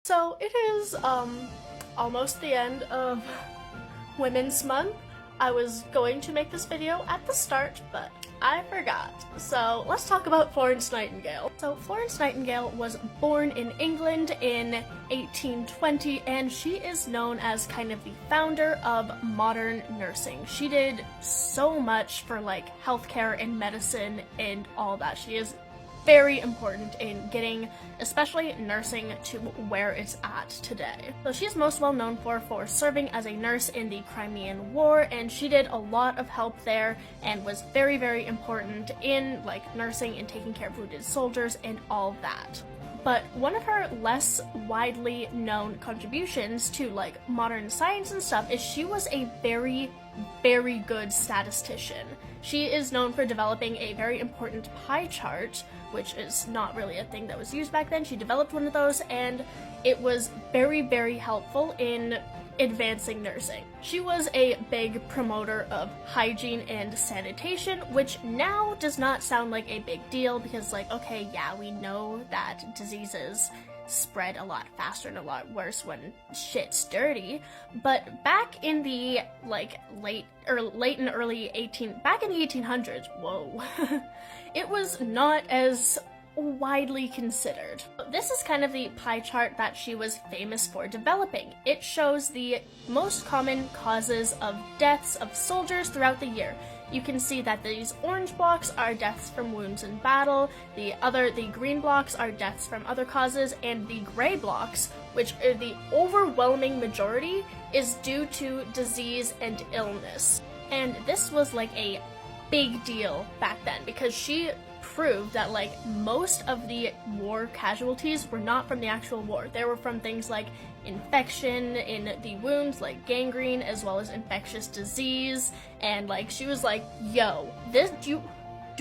So it is almost the end of Women's Month. I was going to make this video at the start, but I forgot. So let's talk about Florence Nightingale. So Florence Nightingale was born in England in 1820, and she is known as kind of the founder of modern nursing. She did so much for like healthcare and medicine and all that. She is very important in getting especially nursing to where it's at today. So she's most well known for serving as a nurse in the Crimean War, and she did a lot of help there and was very, very important in like nursing and taking care of wounded soldiers and all that. But one of her less widely known contributions to like modern science and stuff is she was a very, very good statistician. She is known for developing a very important pie chart, which is not really a thing that was used back then. She developed one of those, and it was very, very helpful in advancing nursing. She was a big promoter of hygiene and sanitation, which now does not sound like a big deal because, like, okay, yeah, we know that diseases spread a lot faster and a lot worse when shit's dirty, but back in the like late and early 1800s, whoa, it was not as widely considered. This is kind of the pie chart that she was famous for developing. It shows the most common causes of deaths of soldiers throughout the year. You can see that these orange blocks are deaths from wounds in battle, the green blocks are deaths from other causes, and the gray blocks, which are the overwhelming majority, is due to disease and illness. And this was like a big deal back then because she proved that like most of the war casualties were not from the actual war. They were from things like infection in the wounds, like gangrene, as well as infectious disease. And like she was like, yo, this do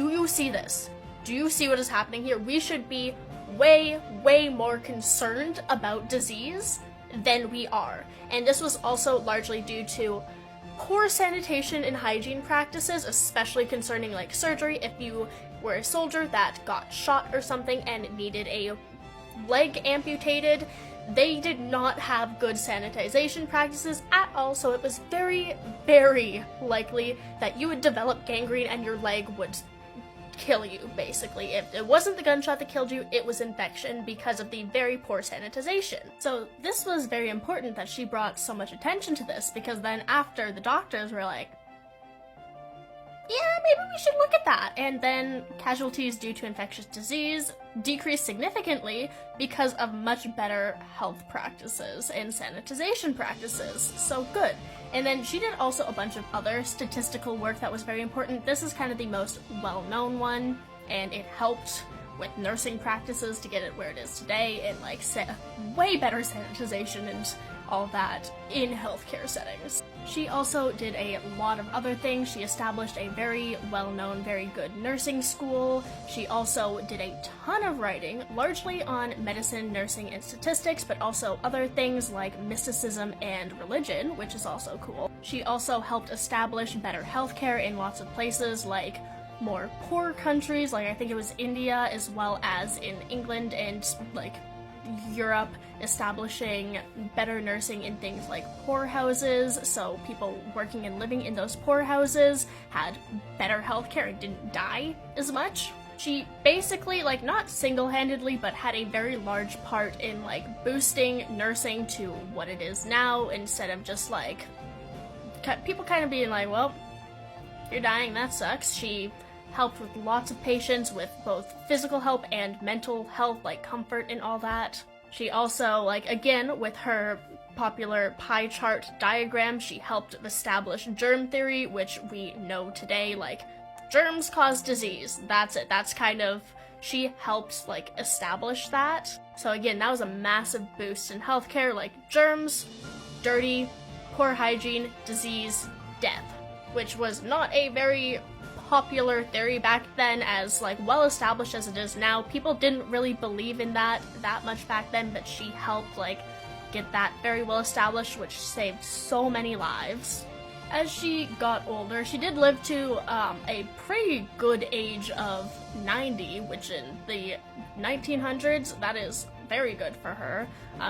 you see this? Do you see what is happening here? We should be way more concerned about disease than we are. And this was also largely due to poor sanitation and hygiene practices, especially concerning like surgery. If you were a soldier that got shot or something and needed a leg amputated, they did not have good sanitization practices at all, so it was very, very likely that you would develop gangrene and your leg would kill you, basically. If it wasn't the gunshot that killed you, it was infection because of the very poor sanitization. So this was very important that she brought so much attention to this, because then after the doctors were like, yeah, maybe we should look at that. And then casualties due to infectious disease decreased significantly because of much better health practices and sanitization practices. So good. And then she did also a bunch of other statistical work that was very important. This is kind of the most well-known one, and it helped with nursing practices to get it where it is today, and like way better sanitization and all that in healthcare settings. She also did a lot of other things. She established a very well-known, very good nursing school. She also did a ton of writing, largely on medicine, nursing, and statistics, but also other things like mysticism and religion, which is also cool. She also helped establish better healthcare in lots of places, like more poor countries, like I think it was India, as well as in England and like Europe, establishing better nursing in things like poorhouses, so people working and living in those poorhouses had better healthcare and didn't die as much. She basically, like, not single-handedly, but had a very large part in like boosting nursing to what it is now, instead of just like people kind of being like, well, you're dying, that sucks. She helped with lots of patients with both physical help and mental health, like comfort and all that. She also, like, again, with her popular pie chart diagram, she helped establish germ theory, which we know today, like, germs cause disease. That's it. That's kind of, she helped, like, establish that. So again, that was a massive boost in healthcare, like germs, dirty, poor hygiene, disease, death, which was not a very popular theory back then, as like well established as it is now. People didn't really believe in that much back then, but she helped like get that very well established, which saved so many lives. As she got older, she did live to a pretty good age of 90, which in the 1900s, that is very good for her.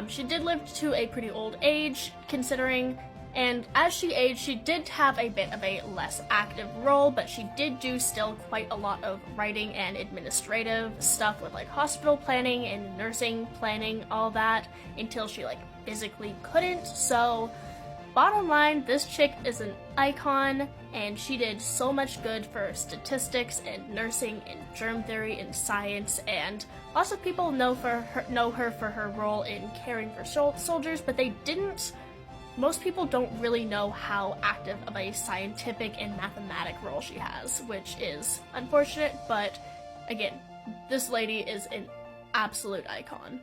She did live to a pretty old age, considering, and as she aged, she did have a bit of a less active role, but she did do still quite a lot of writing and administrative stuff with like hospital planning and nursing planning, all that, until she like physically couldn't. So bottom line, this chick is an icon, and she did so much good for statistics and nursing and germ theory and science, and lots of people know her for her role in caring for soldiers, but most people don't really know how active of a scientific and mathematic role she has, which is unfortunate, but again, this lady is an absolute icon.